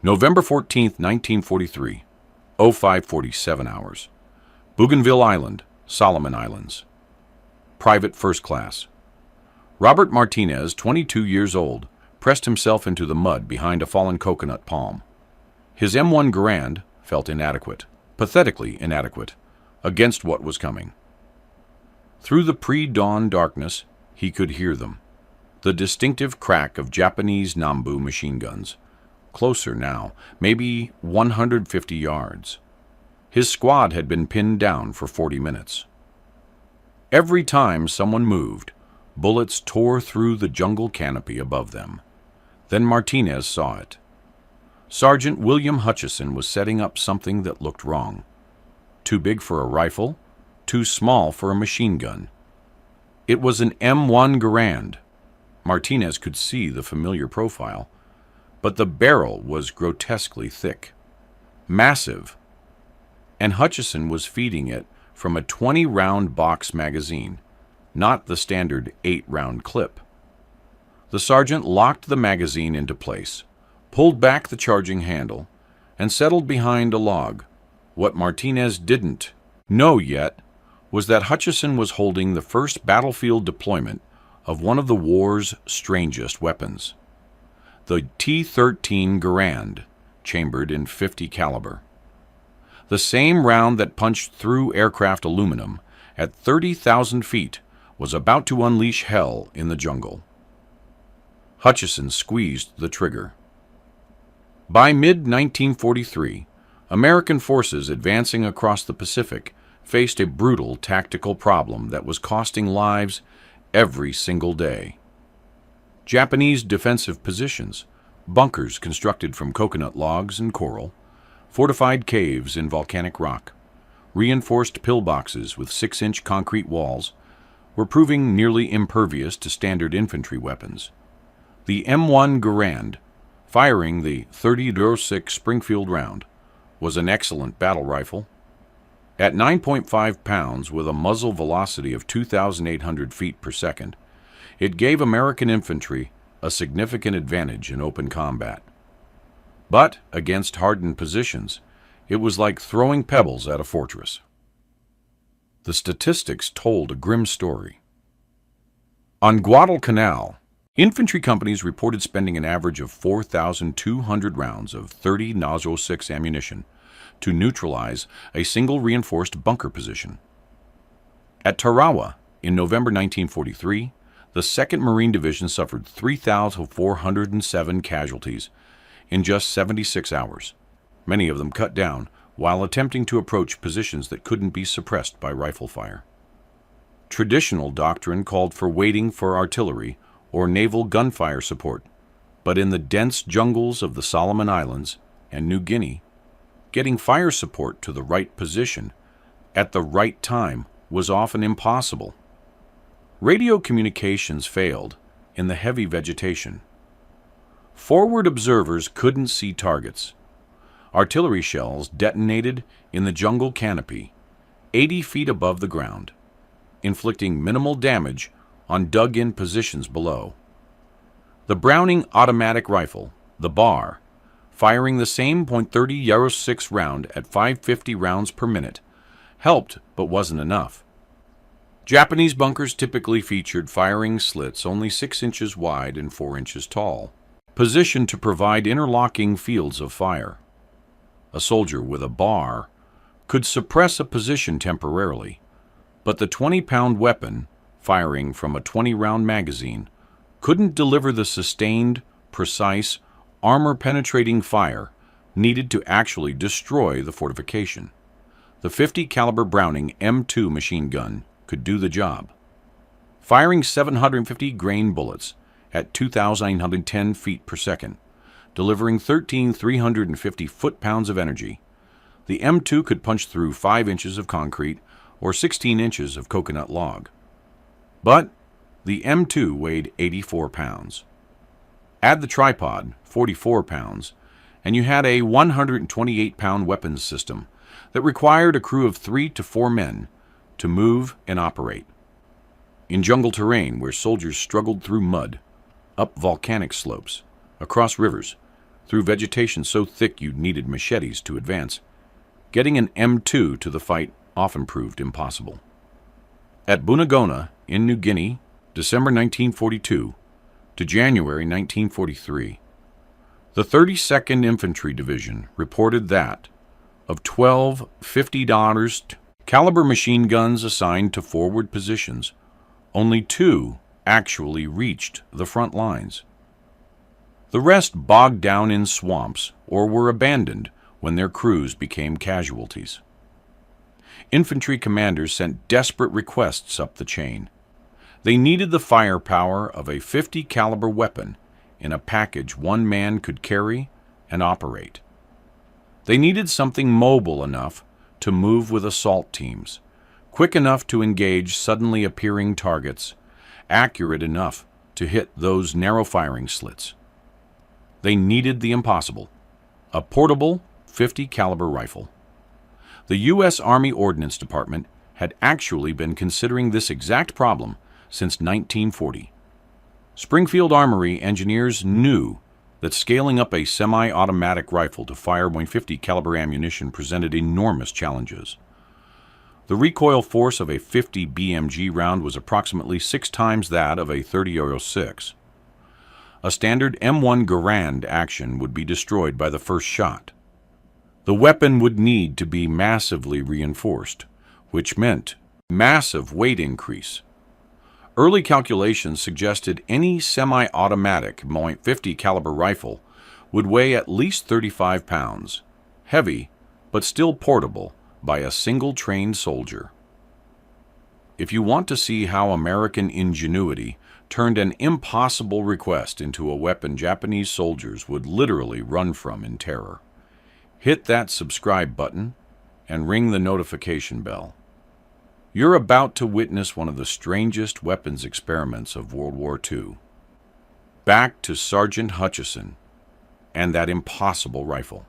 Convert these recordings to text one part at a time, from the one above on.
November 14th, 1943, 0547 hours. Bougainville Island, Solomon Islands. Private First Class. Robert Martinez, 22 years old, pressed himself into the mud behind a fallen coconut palm. His M1 Garand felt inadequate, pathetically inadequate, against what was coming. Through the pre-dawn darkness, he could hear them. The distinctive crack of Japanese Nambu machine guns. Closer now, maybe 150 yards. His squad had been pinned down for 40 minutes. Every time someone moved, bullets tore through the jungle canopy above them. Then Martinez saw it. Sergeant William Hutchison was setting up something that looked wrong. Too big for a rifle, too small for a machine gun. It was an M1 Garand. Martinez could see the familiar profile, but the barrel was grotesquely thick, massive, and Hutchison was feeding it from a 20-round box magazine, not the standard 8-round clip. The sergeant locked the magazine into place, pulled back the charging handle, and settled behind a log. What Martinez didn't know yet was that Hutchison was holding the first battlefield deployment of one of the war's strangest weapons, the T13 Garand, chambered in .50 caliber. The same round that punched through aircraft aluminum at 30,000 feet was about to unleash hell in the jungle. Hutchison squeezed the trigger. By mid-1943, American forces advancing across the Pacific faced a brutal tactical problem that was costing lives every single day. Japanese defensive positions, bunkers constructed from coconut logs and coral, fortified caves in volcanic rock, reinforced pillboxes with 6-inch concrete walls, were proving nearly impervious to standard infantry weapons. The M1 Garand, firing the .30-06 Springfield round, was an excellent battle rifle. At 9.5 pounds with a muzzle velocity of 2,800 feet per second, it gave American infantry a significant advantage in open combat. But against hardened positions, it was like throwing pebbles at a fortress. The statistics told a grim story. On Guadalcanal, infantry companies reported spending an average of 4,200 rounds of .30-06 ammunition to neutralize a single reinforced bunker position. At Tarawa, in November 1943, the 2nd Marine Division suffered 3,407 casualties in just 76 hours, many of them cut down while attempting to approach positions that couldn't be suppressed by rifle fire. Traditional doctrine called for waiting for artillery or naval gunfire support, but in the dense jungles of the Solomon Islands and New Guinea, getting fire support to the right position at the right time was often impossible. Radio communications failed in the heavy vegetation. Forward observers couldn't see targets. Artillery shells detonated in the jungle canopy, 80 feet above the ground, inflicting minimal damage on dug-in positions below. The Browning automatic rifle, the BAR, firing the same .30-06 round at 550 rounds per minute, helped but wasn't enough. Japanese bunkers typically featured firing slits only 6 inches wide and 4 inches tall, positioned to provide interlocking fields of fire. A soldier with a BAR could suppress a position temporarily, but the 20-pound weapon, firing from a 20-round magazine, couldn't deliver the sustained, precise, armor-penetrating fire needed to actually destroy the fortification. The .50 caliber Browning M2 machine gun could do the job. Firing 750 grain bullets at 2,910 feet per second, delivering 13,350 foot-pounds of energy, the M2 could punch through 5 inches of concrete or 16 inches of coconut log. But the M2 weighed 84 pounds. Add the tripod, 44 pounds, and you had a 128-pound weapons system that required a crew of 3 to 4 men to move and operate. In jungle terrain where soldiers struggled through mud, up volcanic slopes, across rivers, through vegetation so thick you needed machetes to advance. Getting an M2 to the fight often proved impossible. At Bougainville in New Guinea, December 1942 to January 1943, the 32nd Infantry Division reported that of 12 50 caliber machine guns assigned to forward positions, only 2 actually reached the front lines. The rest bogged down in swamps or were abandoned when their crews became casualties. Infantry commanders sent desperate requests up the chain. They needed the firepower of a 50 caliber weapon in a package one man could carry and operate. They needed something mobile enough to move with assault teams, quick enough to engage suddenly appearing targets, accurate enough to hit those narrow firing slits. They needed the impossible, a portable 50 caliber rifle. The U.S. Army Ordnance Department had actually been considering this exact problem since 1940. Springfield Armory engineers knew that scaling up a semi-automatic rifle to fire .50 caliber ammunition presented enormous challenges. The recoil force of a 50 BMG round was approximately 6 times that of a .30-06. A standard M1 Garand action would be destroyed by the first shot. The weapon would need to be massively reinforced, which meant massive weight increase. Early calculations suggested any semi-automatic .50 caliber rifle would weigh at least 35 pounds, heavy but still portable by a single trained soldier. If you want to see how American ingenuity turned an impossible request into a weapon Japanese soldiers would literally run from in terror, hit that subscribe button and ring the notification bell. You're about to witness one of the strangest weapons experiments of World War II. Back to Sergeant Hutchison and that impossible rifle.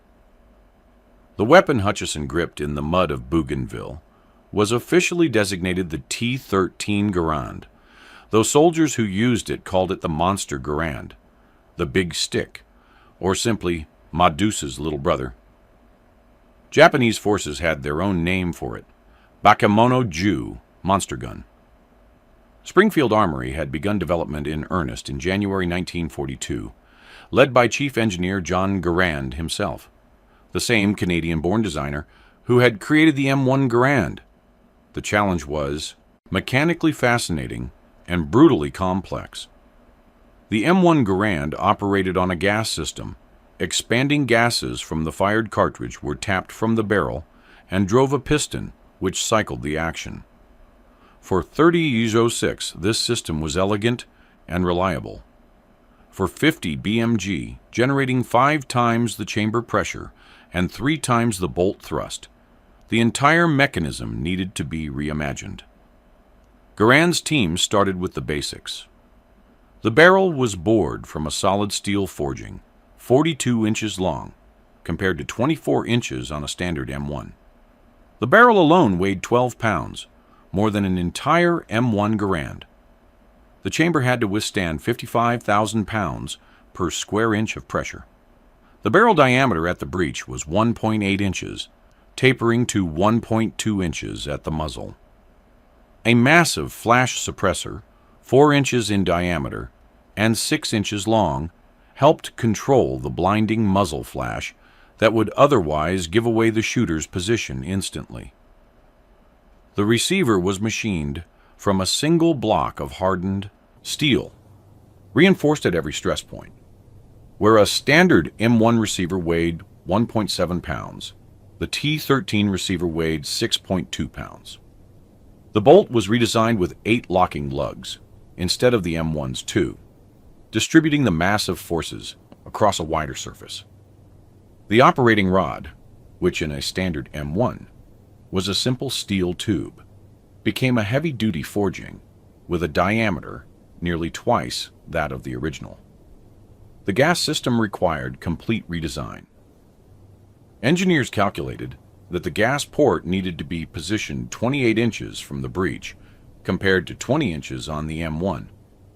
The weapon Hutchison gripped in the mud of Bougainville was officially designated the T13 Garand, though soldiers who used it called it the Monster Garand, the Big Stick, or simply Madusa's little brother. Japanese forces had their own name for it, Bakemono-jū, monster gun. Springfield Armory had begun development in earnest in January 1942, led by Chief Engineer John Garand himself, the same Canadian-born designer who had created the M1 Garand. The challenge was mechanically fascinating and brutally complex. The M1 Garand operated on a gas system. Expanding gases from the fired cartridge were tapped from the barrel and drove a piston which cycled the action. For .30-06, this system was elegant and reliable. For 50 BMG, generating 5 times the chamber pressure and 3 times the bolt thrust, the entire mechanism needed to be reimagined. Garand's team started with the basics. The barrel was bored from a solid steel forging, 42 inches long, compared to 24 inches on a standard M1. The barrel alone weighed 12 pounds, more than an entire M1 Garand. The chamber had to withstand 55,000 pounds per square inch of pressure. The barrel diameter at the breech was 1.8 inches, tapering to 1.2 inches at the muzzle. A massive flash suppressor, 4 inches in diameter and 6 inches long, helped control the blinding muzzle flash that would otherwise give away the shooter's position instantly. The receiver was machined from a single block of hardened steel, reinforced at every stress point. Where a standard M1 receiver weighed 1.7 pounds, the T13 receiver weighed 6.2 pounds. The bolt was redesigned with 8 locking lugs, instead of the M1's 2, distributing the massive forces across a wider surface. The operating rod, which in a standard M1 was a simple steel tube, became a heavy-duty forging with a diameter nearly twice that of the original. The gas system required complete redesign. Engineers calculated that the gas port needed to be positioned 28 inches from the breech, compared to 20 inches on the M1,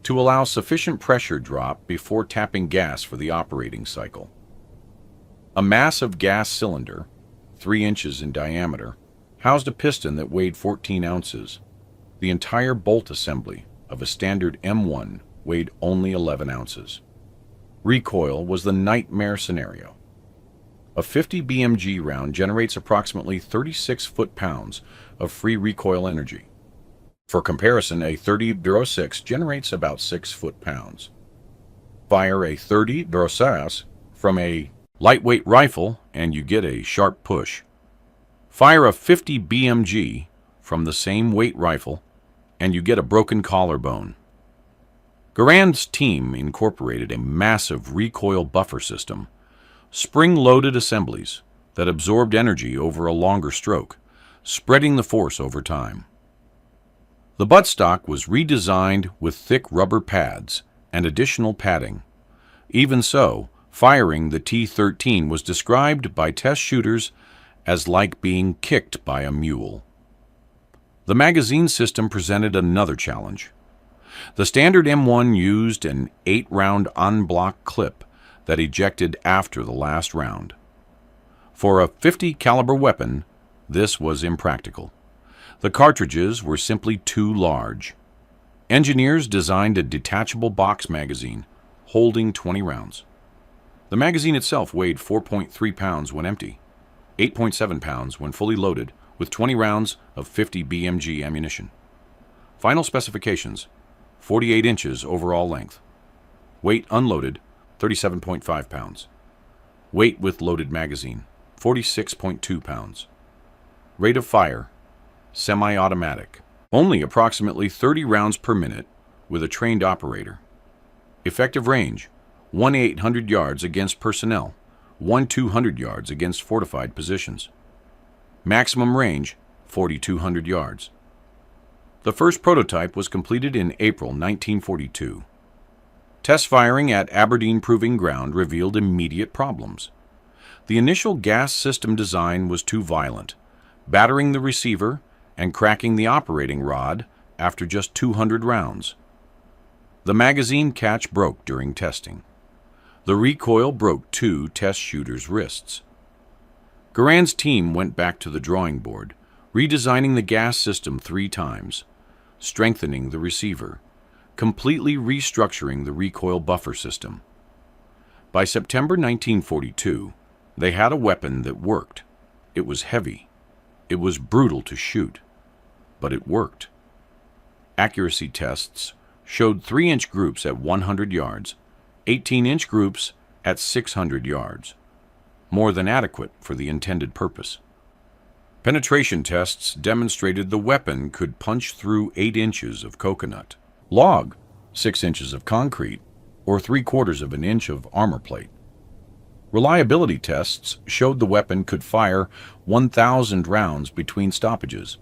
to allow sufficient pressure drop before tapping gas for the operating cycle. A massive gas cylinder, 3 inches in diameter, housed a piston that weighed 14 ounces. The entire bolt assembly of a standard M1 weighed only 11 ounces. Recoil was the nightmare scenario. A 50 BMG round generates approximately 36 foot-pounds of free recoil energy. For comparison, a 30-06 generates about 6 foot-pounds. Fire a 30-06 from a lightweight rifle and you get a sharp push. Fire a 50 BMG from the same weight rifle and you get a broken collarbone. Garand's team incorporated a massive recoil buffer system, spring-loaded assemblies that absorbed energy over a longer stroke, spreading the force over time. The buttstock was redesigned with thick rubber pads and additional padding. Even so, firing the T13 was described by test shooters as like being kicked by a mule. The magazine system presented another challenge. The standard M1 used an 8-round en-bloc clip that ejected after the last round. For a .50 caliber weapon, this was impractical. The cartridges were simply too large. Engineers designed a detachable box magazine holding 20 rounds. The magazine itself weighed 4.3 pounds when empty, 8.7 pounds when fully loaded with 20 rounds of 50 BMG ammunition. Final specifications: 48 inches overall length. Weight unloaded, 37.5 pounds. Weight with loaded magazine, 46.2 pounds. Rate of fire, semi-automatic. Only approximately 30 rounds per minute with a trained operator. Effective range, 1,800 yards against personnel, 1,200 yards against fortified positions. Maximum range, 4,200 yards. The first prototype was completed in April 1942. Test firing at Aberdeen Proving Ground revealed immediate problems. The initial gas system design was too violent, battering the receiver and cracking the operating rod after just 200 rounds. The magazine catch broke during testing. The recoil broke 2 test shooters' wrists. Garand's team went back to the drawing board, redesigning the gas system 3 times, strengthening the receiver, completely restructuring the recoil buffer system. By September 1942, they had a weapon that worked. It was heavy. It was brutal to shoot, but it worked. Accuracy tests showed 3-inch groups at 100 yards, 18-inch groups at 600 yards, more than adequate for the intended purpose. Penetration tests demonstrated the weapon could punch through 8 inches of coconut, log 6 inches of concrete, or 3/4 of an inch of armor plate. Reliability tests showed the weapon could fire 1,000 rounds between stoppages,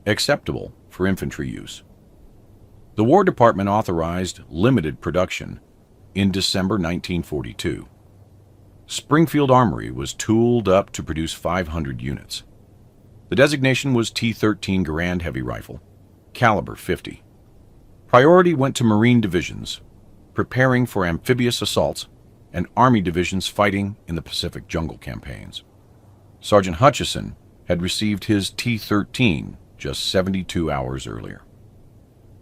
acceptable for infantry use. The War Department authorized limited production in December 1942. Springfield Armory was tooled up to produce 500 units. The designation was T13 Garand heavy rifle, caliber .50. Priority went to Marine divisions, preparing for amphibious assaults, and Army divisions fighting in the Pacific jungle campaigns. Sergeant Hutchison had received his T13 just 72 hours earlier.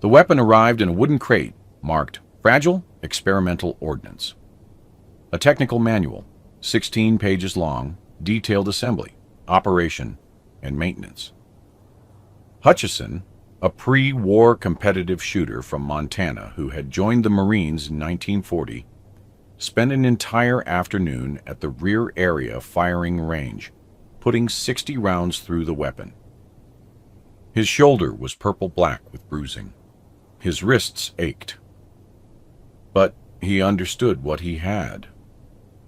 The weapon arrived in a wooden crate marked Fragile Experimental Ordnance. A technical manual, 16 pages long, detailed assembly, operation, and maintenance. Hutchison, a pre-war competitive shooter from Montana who had joined the Marines in 1940, spent an entire afternoon at the rear area firing range, putting 60 rounds through the weapon. His shoulder was purple-black with bruising. His wrists ached. But he understood what he had.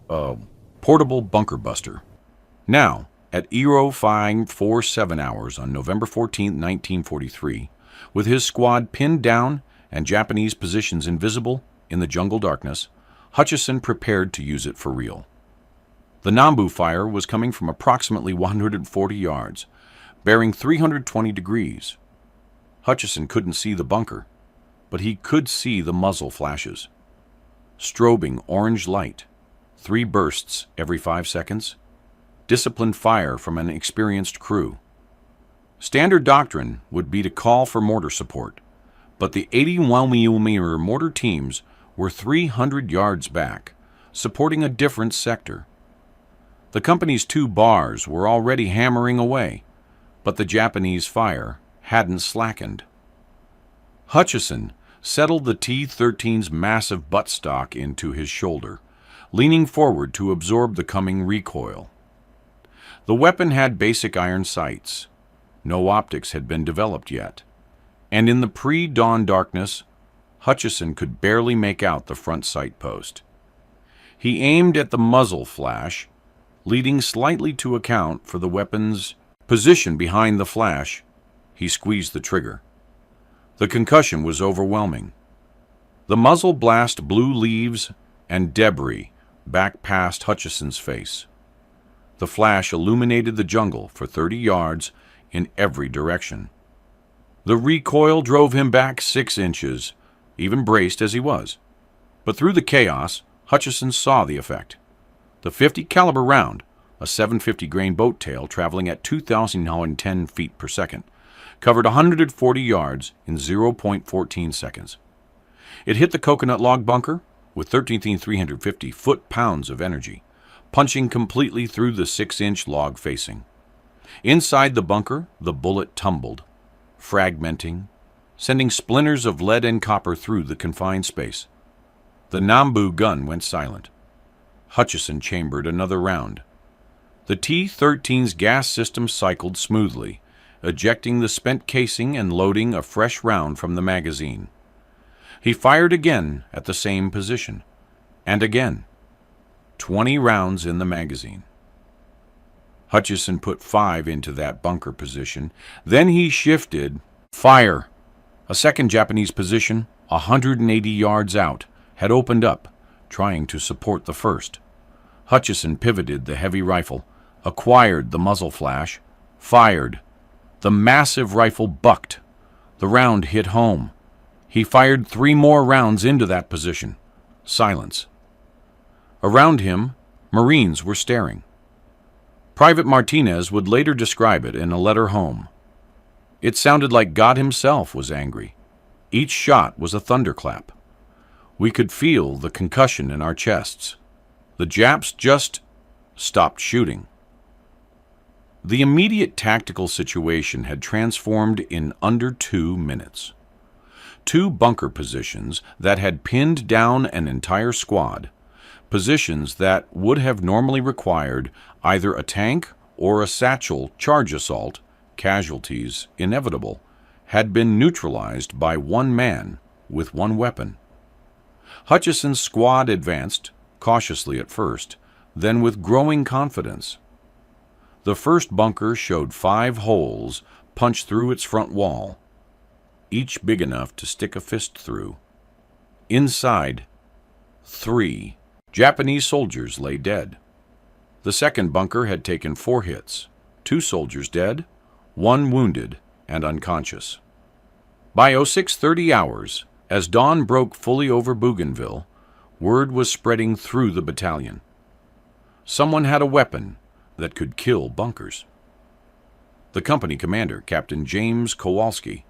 A portable bunker buster. Now, at 0547 hours on November 14, 1943, with his squad pinned down and Japanese positions invisible in the jungle darkness, Hutchison prepared to use it for real. The Nambu fire was coming from approximately 140 yards, bearing 320 degrees. Hutchison couldn't see the bunker, but he could see the muzzle flashes. Strobing orange light, 3 bursts every 5 seconds, disciplined fire from an experienced crew. Standard doctrine would be to call for mortar support, but the 81mm mortar teams were 300 yards back, supporting a different sector. The company's 2 bars were already hammering away, but the Japanese fire hadn't slackened. Hutchison settled the T-13's massive buttstock into his shoulder, leaning forward to absorb the coming recoil. The weapon had basic iron sights. No optics had been developed yet, and in the pre-dawn darkness, Hutchison could barely make out the front sight post. He aimed at the muzzle flash, leading slightly to account for the weapon's position behind the flash. He squeezed the trigger. The concussion was overwhelming. The muzzle blast blew leaves and debris back past Hutchison's face. The flash illuminated the jungle for 30 yards in every direction. The recoil drove him back 6 inches, even braced as he was. But through the chaos, Hutchison saw the effect. The .50 caliber round, a 750 grain boat tail traveling at 2,010 feet per second, covered 140 yards in 0.14 seconds. It hit the coconut log bunker with 13,350 foot-pounds of energy, punching completely through the 6-inch log facing. Inside the bunker, the bullet tumbled, fragmenting, sending splinters of lead and copper through the confined space. The Nambu gun went silent. Hutchison chambered another round. The T-13's gas system cycled smoothly, ejecting the spent casing and loading a fresh round from the magazine. He fired again at the same position, and again. 20 rounds in the magazine. Hutchison put 5 into that bunker position. Then he shifted. Fire! A second Japanese position, 180 yards out, had opened up, trying to support the first. Hutchison pivoted the heavy rifle, acquired the muzzle flash, fired. The massive rifle bucked. The round hit home. He fired 3 more rounds into that position. Silence. Around him, Marines were staring. Private Martinez would later describe it in a letter home. It sounded like God himself was angry. Each shot was a thunderclap. We could feel the concussion in our chests. The Japs just stopped shooting. The immediate tactical situation had transformed in under 2 minutes. 2 bunker positions that had pinned down an entire squad, positions that would have normally required either a tank or a satchel charge assault, casualties inevitable, had been neutralized by 1 man with 1 weapon. Hutchison's squad advanced, cautiously at first, then with growing confidence. The first bunker showed 5 holes punched through its front wall, each big enough to stick a fist through. Inside, 3 Japanese soldiers lay dead. The second bunker had taken 4 hits, 2 soldiers dead, 1 wounded and unconscious. By 0630 hours, as dawn broke fully over Bougainville, word was spreading through the battalion. Someone had a weapon that could kill bunkers. The company commander, Captain James Kowalski,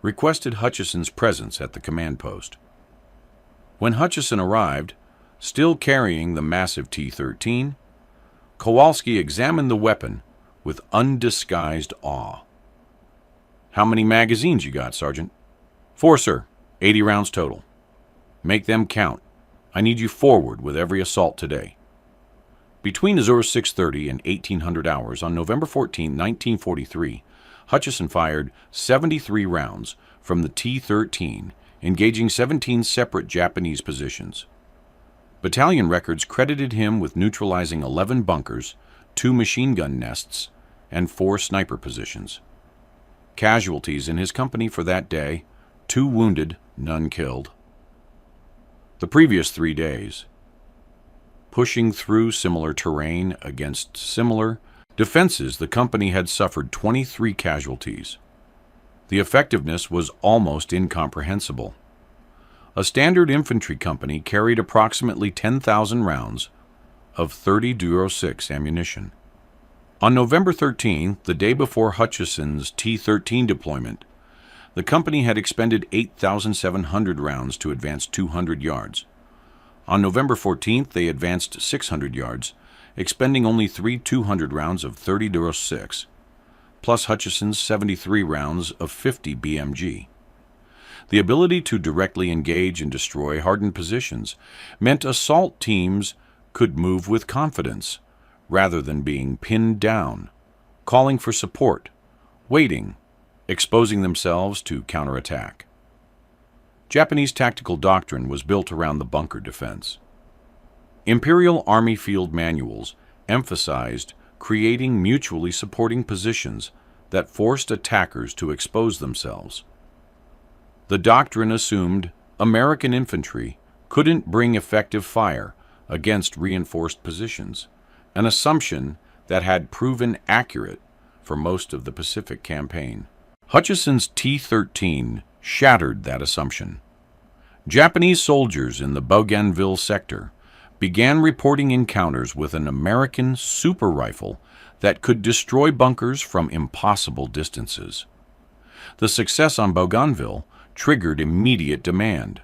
requested Hutchison's presence at the command post. When Hutchison arrived, still carrying the massive T-13, Kowalski examined the weapon with undisguised awe. "How many magazines you got, Sergeant?" "4, sir. 80 rounds total." "Make them count. I need you forward with every assault today." Between Azure 630 and 1800 hours on November 14, 1943, Hutchison fired 73 rounds from the T-13, engaging 17 separate Japanese positions. Battalion records credited him with neutralizing 11 bunkers, 2 machine gun nests, and 4 sniper positions. Casualties in his company for that day: 2 wounded, none killed. The previous 3 days, pushing through similar terrain against similar defenses, the company had suffered 23 casualties. The effectiveness was almost incomprehensible. A standard infantry company carried approximately 10,000 rounds, of 30-06 ammunition. On November 13, the day before Hutchison's T13 deployment, the company had expended 8,700 rounds to advance 200 yards. On November 14th, they advanced 600 yards, expending only 3 200 rounds of 30-06, plus Hutchison's 73 rounds of 50 BMG. The ability to directly engage and destroy hardened positions meant assault teams could move with confidence, rather than being pinned down, calling for support, waiting, exposing themselves to counterattack. Japanese tactical doctrine was built around the bunker defense. Imperial Army field manuals emphasized creating mutually supporting positions that forced attackers to expose themselves. The doctrine assumed American infantry couldn't bring effective fire against reinforced positions, an assumption that had proven accurate for most of the Pacific campaign. Hutchison's T-13 shattered that assumption. Japanese soldiers in the Bougainville sector began reporting encounters with an American super rifle that could destroy bunkers from impossible distances. The success on Bougainville triggered immediate demand.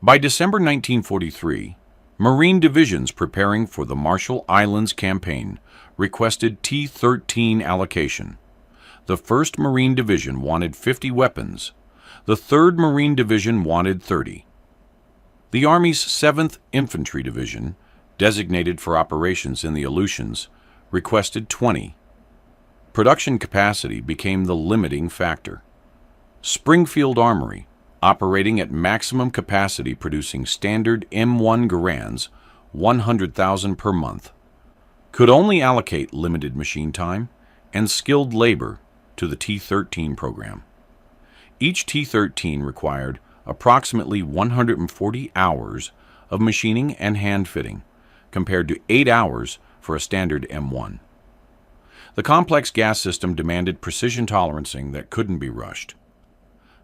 By December 1943, Marine divisions preparing for the Marshall Islands campaign requested T-13 allocation. The 1st Marine Division wanted 50 weapons. The 3rd Marine Division wanted 30. The Army's 7th Infantry Division, designated for operations in the Aleutians, requested 20. Production capacity became the limiting factor. Springfield Armory, operating at maximum capacity producing standard M1 Garands, 100,000 per month, could only allocate limited machine time and skilled labor to the T-13 program. Each T-13 required approximately 140 hours of machining and hand fitting, compared to 8 hours for a standard M1. The complex gas system demanded precision tolerancing that couldn't be rushed.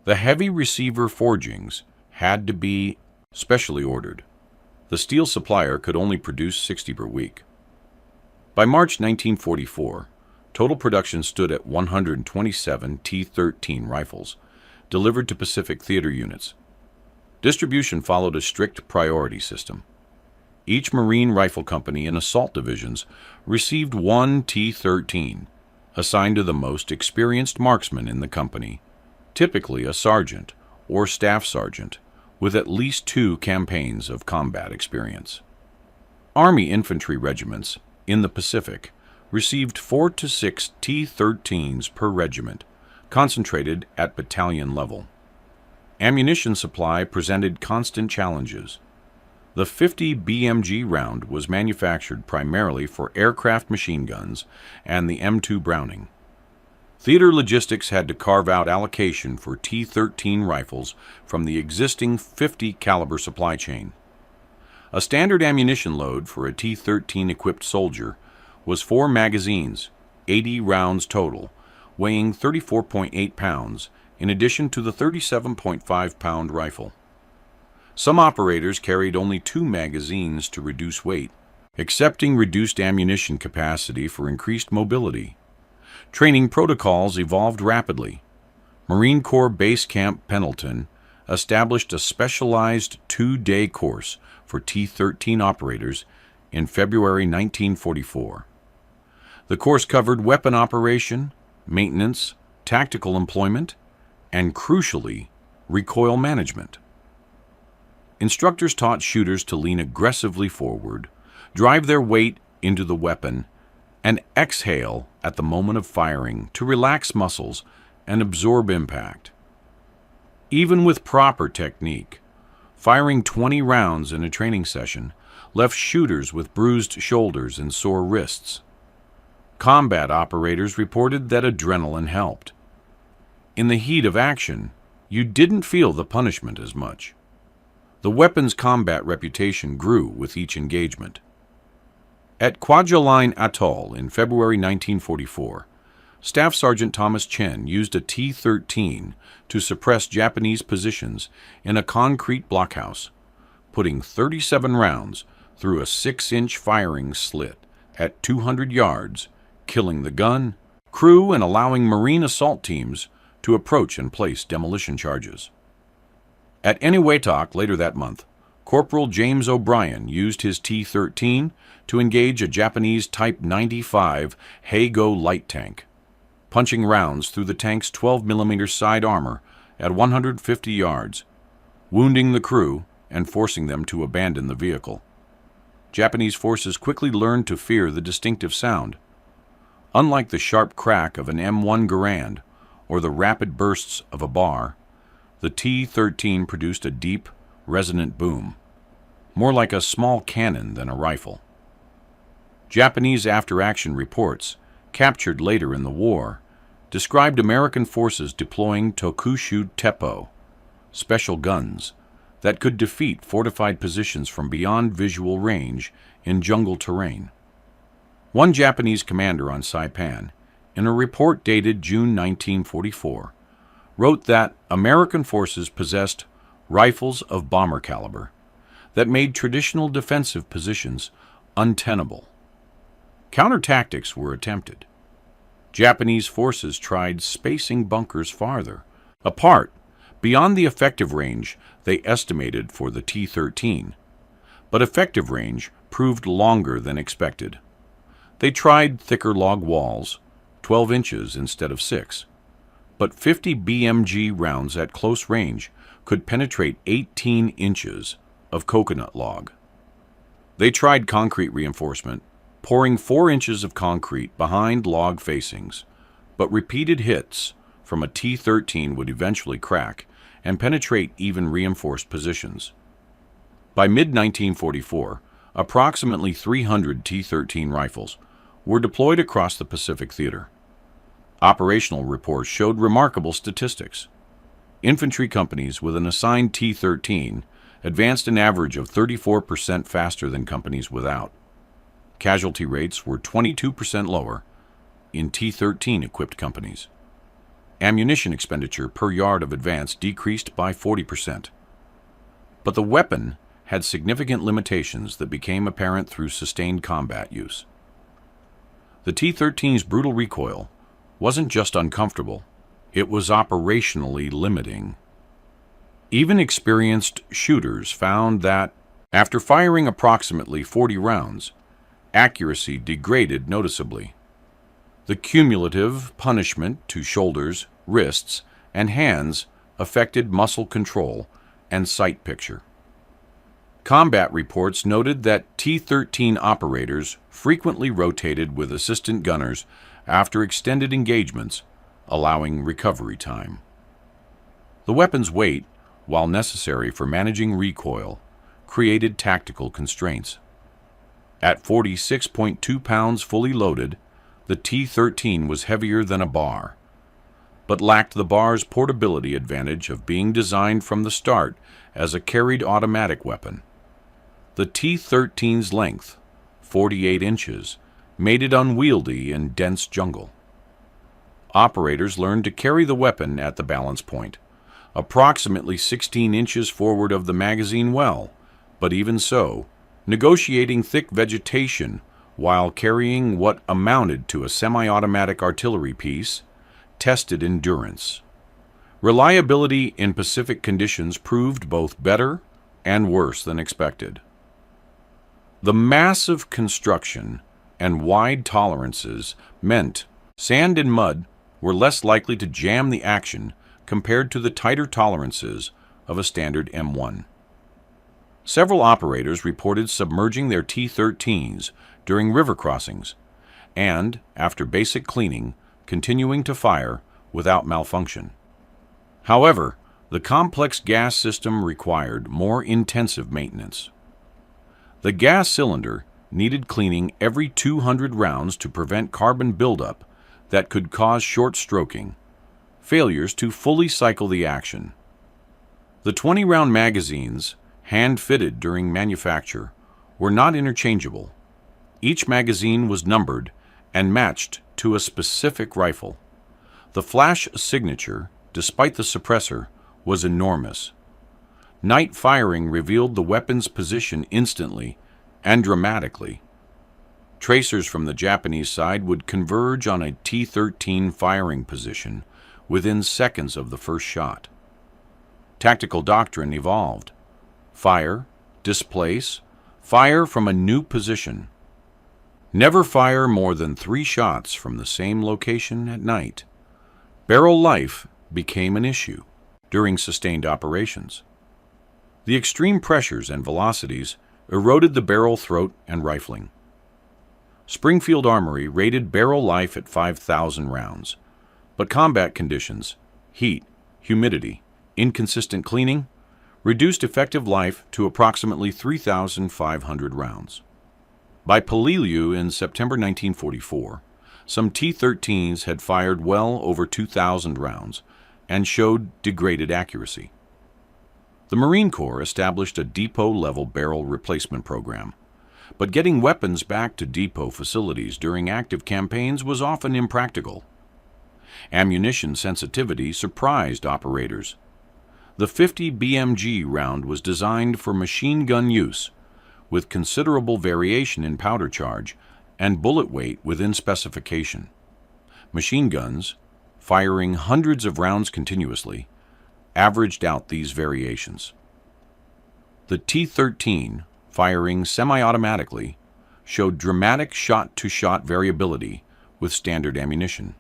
The heavy receiver forgings had to be specially ordered. The steel supplier could only produce 60 per week. By March 1944, total production stood at 127 T-13 rifles, delivered to Pacific Theater units. Distribution followed a strict priority system. Each Marine Rifle Company and assault divisions received 1 T-13, assigned to the most experienced marksman in the company, typically a sergeant or staff sergeant with at least 2 campaigns of combat experience. Army infantry regiments in the Pacific received 4 to 6 T-13s per regiment, concentrated at battalion level. Ammunition supply presented constant challenges. The 50 BMG round was manufactured primarily for aircraft machine guns and the M2 Browning. Theater logistics had to carve out allocation for T-13 rifles from the existing 50 caliber supply chain. A standard ammunition load for a T-13 equipped soldier was 4 magazines, 80 rounds total, weighing 34.8 pounds, in addition to the 37.5-pound rifle. Some operators carried only 2 magazines to reduce weight, accepting reduced ammunition capacity for increased mobility. Training protocols evolved rapidly. Marine Corps Base Camp Pendleton established a specialized 2-day course for T-13 operators in February 1944. The course covered weapon operation, maintenance, tactical employment, and crucially, recoil management. Instructors taught shooters to lean aggressively forward, drive their weight into the weapon, and exhale at the moment of firing to relax muscles and absorb impact. Even with proper technique, firing 20 rounds in a training session left shooters with bruised shoulders and sore wrists. Combat operators reported that adrenaline helped. In the heat of action, you didn't feel the punishment as much. The weapons combat reputation grew with each engagement. At Kwajalein Atoll in February 1944, Staff Sergeant Thomas Chen used a T-13 to suppress Japanese positions in a concrete blockhouse, putting 37 rounds through a 6-inch firing slit at 200 yards, killing the gun, crew, and allowing Marine assault teams to approach and place demolition charges. At Eniwetok later that month, Corporal James O'Brien used his T-13 to engage a Japanese Type 95 Heigo light tank, punching rounds through the tank's 12mm side armor at 150 yards, wounding the crew and forcing them to abandon the vehicle. Japanese forces quickly learned to fear the distinctive sound. Unlike the sharp crack of an M1 Garand or the rapid bursts of a bar, the T-13 produced a deep, resonant boom, more like a small cannon than a rifle. Japanese after-action reports, captured later in the war, described American forces deploying Tokushu Teppo, special guns, that could defeat fortified positions from beyond visual range in jungle terrain. One Japanese commander on Saipan, in a report dated June 1944, wrote that American forces possessed rifles of bomber caliber that made traditional defensive positions untenable. Counter-tactics were attempted. Japanese forces tried spacing bunkers farther apart, beyond the effective range they estimated for the T-13, but effective range proved longer than expected. They tried thicker log walls, 12 inches instead of 6, but 50 BMG rounds at close range could penetrate 18 inches of coconut log. They tried concrete reinforcement, pouring 4 inches of concrete behind log facings, but repeated hits from a T-13 would eventually crack and penetrate even reinforced positions. By mid-1944, approximately 300 T-13 rifles were deployed across the Pacific Theater. Operational reports showed remarkable statistics. Infantry companies with an assigned T-13 advanced an average of 34% faster than companies without. Casualty rates were 22% lower in T-13 equipped companies. Ammunition expenditure per yard of advance decreased by 40%. But the weapon had significant limitations that became apparent through sustained combat use. The T-13's brutal recoil wasn't just uncomfortable, it was operationally limiting. Even experienced shooters found that, after firing approximately 40 rounds, accuracy degraded noticeably. The cumulative punishment to shoulders, wrists, and hands affected muscle control and sight picture. Combat reports noted that T-13 operators frequently rotated with assistant gunners after extended engagements, allowing recovery time. The weapon's weight, while necessary for managing recoil, created tactical constraints. At 46.2 pounds fully loaded, the T-13 was heavier than a bar, but lacked the bar's portability advantage of being designed from the start as a carried automatic weapon. The T-13's length, 48 inches, made it unwieldy in dense jungle. Operators learned to carry the weapon at the balance point, approximately 16 inches forward of the magazine well, but even so, negotiating thick vegetation while carrying what amounted to a semi-automatic artillery piece, tested endurance. Reliability in Pacific conditions proved both better and worse than expected. The massive construction and wide tolerances meant sand and mud were less likely to jam the action compared to the tighter tolerances of a standard M1. Several operators reported submerging their T-13s during river crossings and, after basic cleaning, continuing to fire without malfunction. However, the complex gas system required more intensive maintenance. The gas cylinder needed cleaning every 200 rounds to prevent carbon buildup that could cause short stroking, failures to fully cycle the action. The 20-round magazines, hand-fitted during manufacture, were not interchangeable. Each magazine was numbered and matched to a specific rifle. The flash signature, despite the suppressor, was enormous. Night firing revealed the weapon's position instantly, and dramatically. Tracers from the Japanese side would converge on a T-13 firing position within seconds of the first shot. Tactical doctrine evolved. Fire, displace, fire from a new position. Never fire more than 3 shots from the same location at night. Barrel life became an issue during sustained operations. The extreme pressures and velocities eroded the barrel throat and rifling. Springfield Armory rated barrel life at 5,000 rounds, but combat conditions, heat, humidity, inconsistent cleaning, reduced effective life to approximately 3,500 rounds. By Peleliu in September 1944, some T-13s had fired well over 2,000 rounds and showed degraded accuracy. The Marine Corps established a depot-level barrel replacement program, but getting weapons back to depot facilities during active campaigns was often impractical. Ammunition sensitivity surprised operators. The 50 BMG round was designed for machine gun use, with considerable variation in powder charge and bullet weight within specification. Machine guns, firing hundreds of rounds continuously, averaged out these variations. The T-13, firing semi-automatically, showed dramatic shot-to-shot variability with standard ammunition.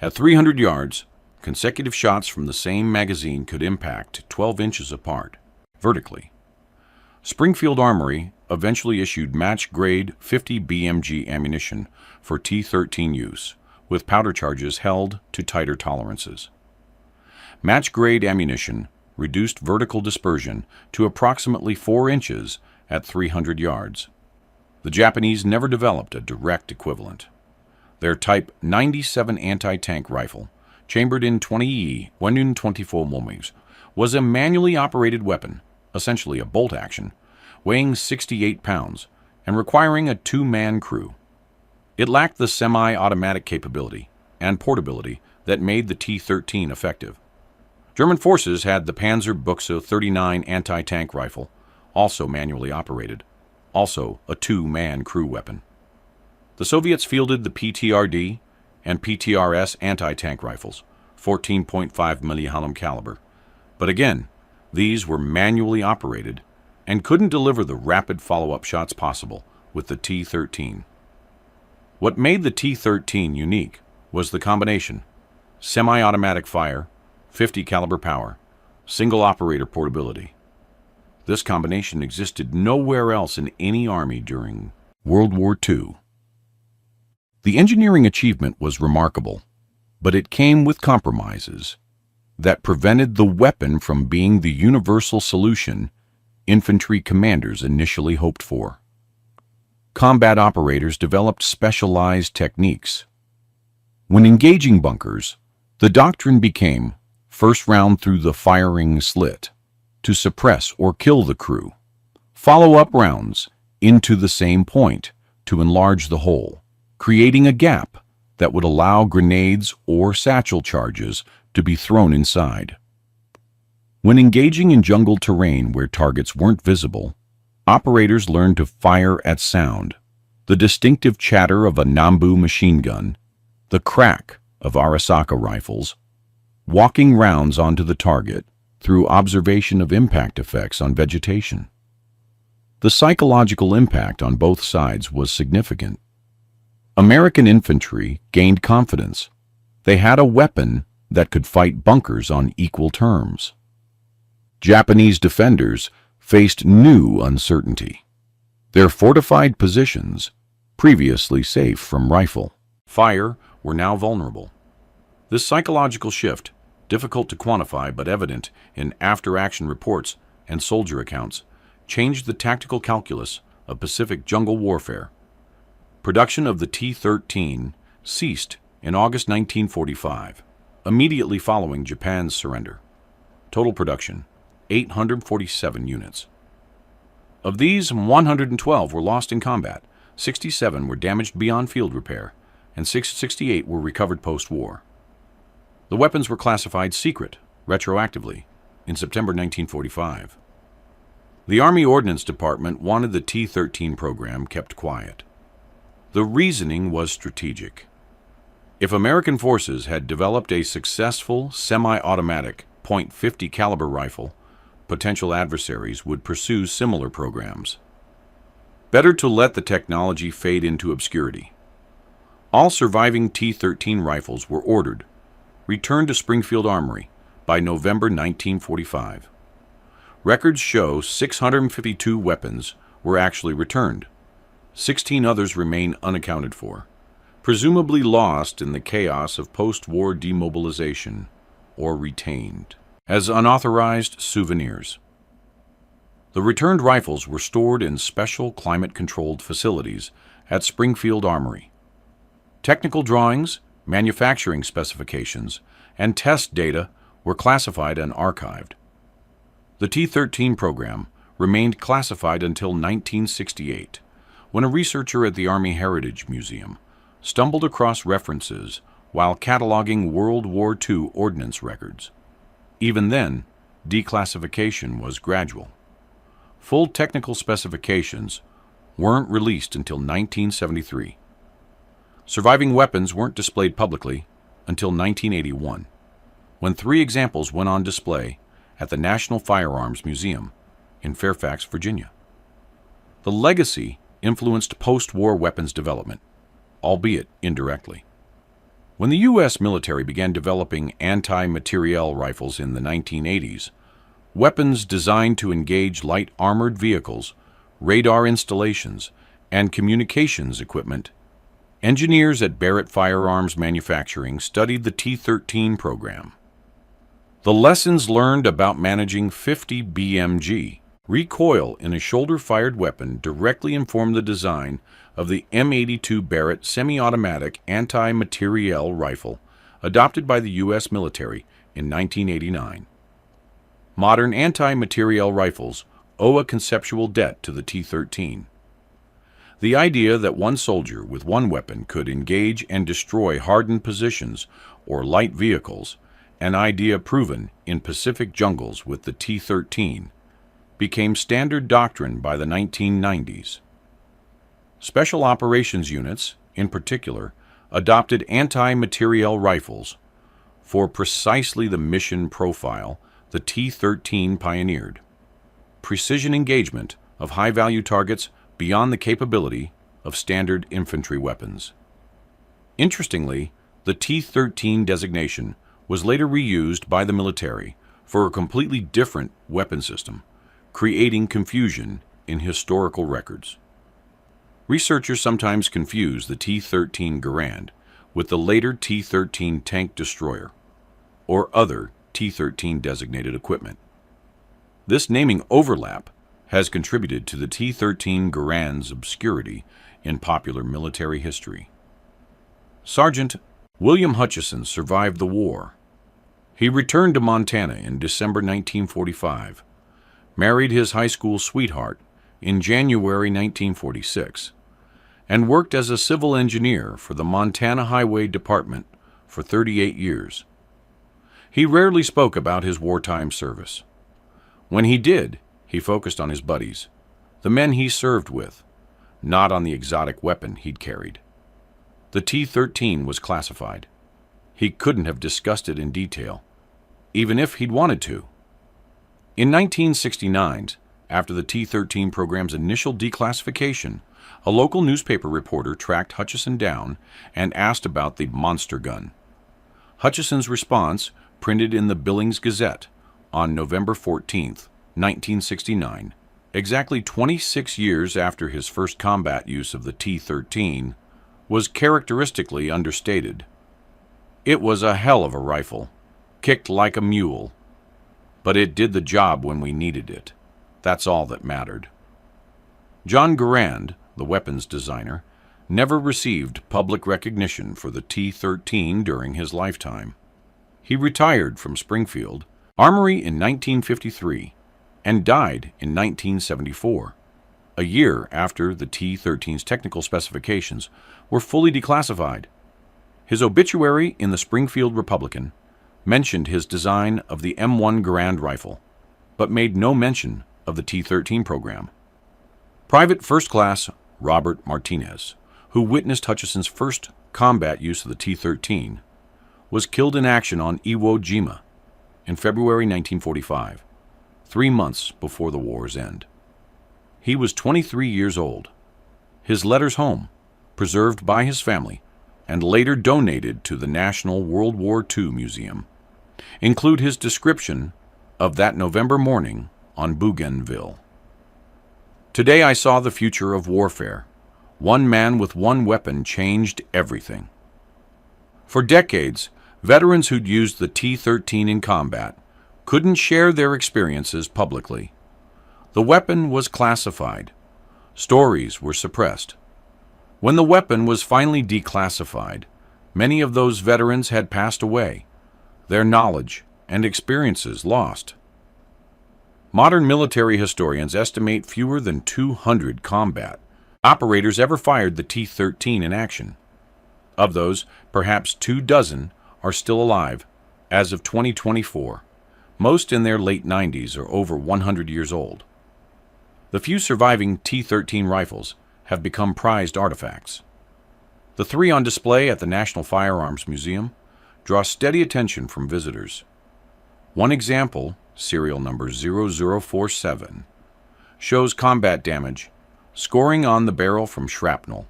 At 300 yards, consecutive shots from the same magazine could impact 12 inches apart, vertically. Springfield Armory eventually issued match-grade 50 BMG ammunition for T-13 use, with powder charges held to tighter tolerances. Match-grade ammunition reduced vertical dispersion to approximately 4 inches at 300 yards. The Japanese never developed a direct equivalent. Their Type 97 anti-tank rifle, chambered in 20E 124 mm, was a manually operated weapon, essentially a bolt action, weighing 68 pounds and requiring a 2-man crew. It lacked the semi-automatic capability and portability that made the T-13 effective. German forces had the Panzerbuchse 39 anti-tank rifle, also manually operated, also a 2-man crew weapon. The Soviets fielded the PTRD and PTRS anti-tank rifles, 14.5 mm caliber, but again, these were manually operated and couldn't deliver the rapid follow-up shots possible with the T-13. What made the T-13 unique was the combination: semi-automatic fire, 50 caliber power, single operator portability. This combination existed nowhere else in any army during World War II. The engineering achievement was remarkable, but it came with compromises that prevented the weapon from being the universal solution infantry commanders initially hoped for. Combat operators developed specialized techniques. When engaging bunkers, the doctrine became first round through the firing slit to suppress or kill the crew, follow-up rounds into the same point to enlarge the hole, creating a gap that would allow grenades or satchel charges to be thrown inside. When engaging in jungle terrain where targets weren't visible, operators learned to fire at sound, the distinctive chatter of a Nambu machine gun, the crack of Arisaka rifles, walking rounds onto the target through observation of impact effects on vegetation. The psychological impact on both sides was significant. American infantry gained confidence. They had a weapon that could fight bunkers on equal terms. Japanese defenders faced new uncertainty. Their fortified positions, previously safe from rifle fire, were now vulnerable. This psychological shift, difficult to quantify but evident in after-action reports and soldier accounts, changed the tactical calculus of Pacific jungle warfare. Production of the T-13 ceased in August 1945, immediately following Japan's surrender. Total production, 847 units. Of these, 112 were lost in combat, 67 were damaged beyond field repair, and 668 were recovered post-war. The weapons were classified secret, retroactively, in September 1945. The Army Ordnance Department wanted the T-13 program kept quiet. The reasoning was strategic. If American forces had developed a successful semi-automatic .50 caliber rifle, potential adversaries would pursue similar programs. Better to let the technology fade into obscurity. All surviving T-13 rifles were ordered, returned to Springfield Armory by November 1945. Records show 652 weapons were actually returned. 16 others remain unaccounted for, presumably lost in the chaos of post-war demobilization or retained as unauthorized souvenirs. The returned rifles were stored in special climate-controlled facilities at Springfield Armory. Technical drawings, manufacturing specifications, and test data were classified and archived. The T-13 program remained classified until 1968, when a researcher at the Army Heritage Museum stumbled across references while cataloging World War II ordnance records. Even then, declassification was gradual. Full technical specifications weren't released until 1973. Surviving weapons weren't displayed publicly until 1981, when 3 examples went on display at the National Firearms Museum in Fairfax, Virginia. The legacy influenced post-war weapons development, albeit indirectly. When the U.S. military began developing anti-materiel rifles in the 1980s, weapons designed to engage light armored vehicles, radar installations, and communications equipment, engineers at Barrett Firearms Manufacturing studied the T-13 program. The lessons learned about managing 50 BMG recoil in a shoulder-fired weapon directly informed the design of the M82 Barrett semi-automatic anti-materiel rifle adopted by the U.S. military in 1989. Modern anti-materiel rifles owe a conceptual debt to the T-13. The idea that one soldier with one weapon could engage and destroy hardened positions or light vehicles, an idea proven in Pacific jungles with the T-13, became standard doctrine by the 1990s. Special operations units, in particular, adopted anti-materiel rifles for precisely the mission profile the T-13 pioneered: precision engagement of high-value targets beyond the capability of standard infantry weapons. Interestingly, the T-13 designation was later reused by the military for a completely different weapon system, creating confusion in historical records. Researchers sometimes confuse the T-13 Garand with the later T-13 tank destroyer or other T-13 designated equipment. This naming overlap has contributed to the T-13 Garand's obscurity in popular military history. Sergeant William Hutchison survived the war. He returned to Montana in December 1945, married his high school sweetheart in January 1946, and worked as a civil engineer for the Montana Highway Department for 38 years. He rarely spoke about his wartime service. When he did, he focused on his buddies, the men he served with, not on the exotic weapon he'd carried. The T-13 was classified. He couldn't have discussed it in detail, even if he'd wanted to. In 1969, after the T-13 program's initial declassification, a local newspaper reporter tracked Hutchison down and asked about the monster gun. Hutchison's response, printed in the Billings Gazette on November 14, 1969, exactly 26 years after his first combat use of the T-13, was characteristically understated. It was a hell of a rifle, kicked like a mule, but it did the job when we needed it. That's all that mattered. John Garand, the weapons designer, never received public recognition for the T-13 during his lifetime. He retired from Springfield Armory in 1953 and died in 1974, a year after the T-13's technical specifications were fully declassified. His obituary in the Springfield Republican mentioned his design of the M1 Garand rifle, but made no mention of the T-13 program. Private First Class Robert Martinez, who witnessed Hutchison's first combat use of the T-13, was killed in action on Iwo Jima in February 1945, 3 months before the war's end. He was 23 years old. His letters home, preserved by his family and later donated to the National World War II Museum, include his description of that November morning on Bougainville. Today I saw the future of warfare. One man with one weapon changed everything. For decades, veterans who'd used the T-13 in combat couldn't share their experiences publicly. The weapon was classified. Stories were suppressed. When the weapon was finally declassified, many of those veterans had passed away, their knowledge and experiences lost. Modern military historians estimate fewer than 200 combat operators ever fired the T-13 in action. Of those, perhaps 24 are still alive as of 2024, most in their late 90s or over 100 years old. The few surviving T-13 rifles have become prized artifacts. The 3 on display at the National Firearms Museum draw steady attention from visitors. One example, serial number 0047, shows combat damage, scoring on the barrel from shrapnel,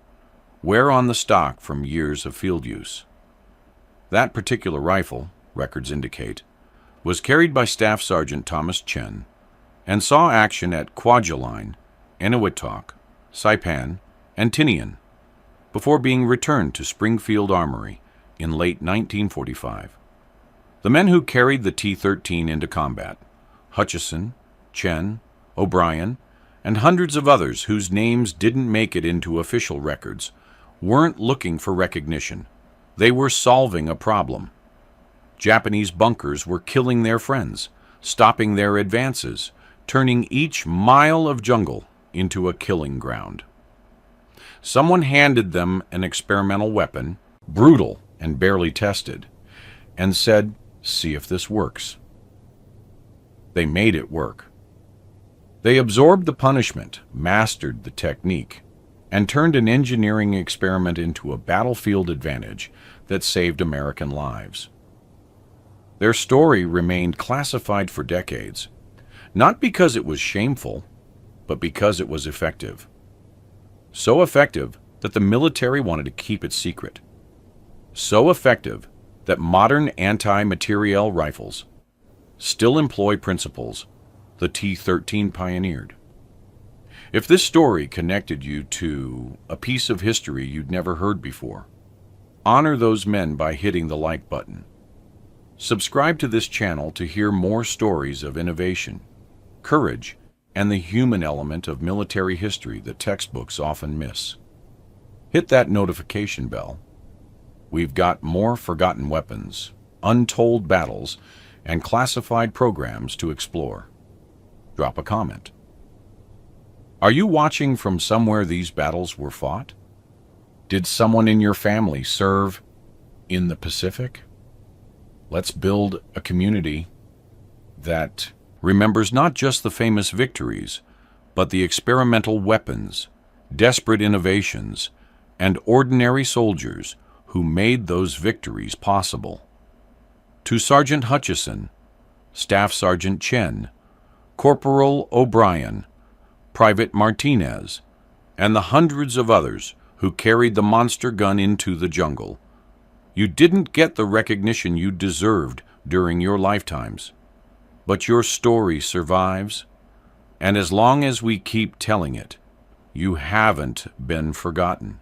wear on the stock from years of field use. That particular rifle, records indicate, was carried by Staff Sergeant Thomas Chen and saw action at Kwajalein, Eniwetok, Saipan, and Tinian before being returned to Springfield Armory in late 1945. The men who carried the T-13 into combat, Hutchison, Chen, O'Brien, and hundreds of others whose names didn't make it into official records, weren't looking for recognition. They were solving a problem. Japanese bunkers were killing their friends, stopping their advances, turning each mile of jungle into a killing ground. Someone handed them an experimental weapon, brutal and barely tested, and said, "See if this works." They made it work. They absorbed the punishment, mastered the technique, and turned an engineering experiment into a battlefield advantage that saved American lives. Their story remained classified for decades, not because it was shameful, but because it was effective. So effective that the military wanted to keep it secret. So effective that modern anti-materiel rifles still employ principles the T-13 pioneered. If this story connected you to a piece of history you'd never heard before, honor those men by hitting the like button. Subscribe to this channel to hear more stories of innovation, courage, and the human element of military history that textbooks often miss. Hit that notification bell. We've got more forgotten weapons, untold battles, and classified programs to explore. Drop a comment. Are you watching from somewhere these battles were fought? Did someone in your family serve in the Pacific? Let's build a community that remembers not just the famous victories, but the experimental weapons, desperate innovations, and ordinary soldiers who made those victories possible. To Sergeant Hutchison, Staff Sergeant Chen, Corporal O'Brien, Private Martinez, and the hundreds of others who carried the monster gun into the jungle, you didn't get the recognition you deserved during your lifetimes. But your story survives, and as long as we keep telling it, you haven't been forgotten.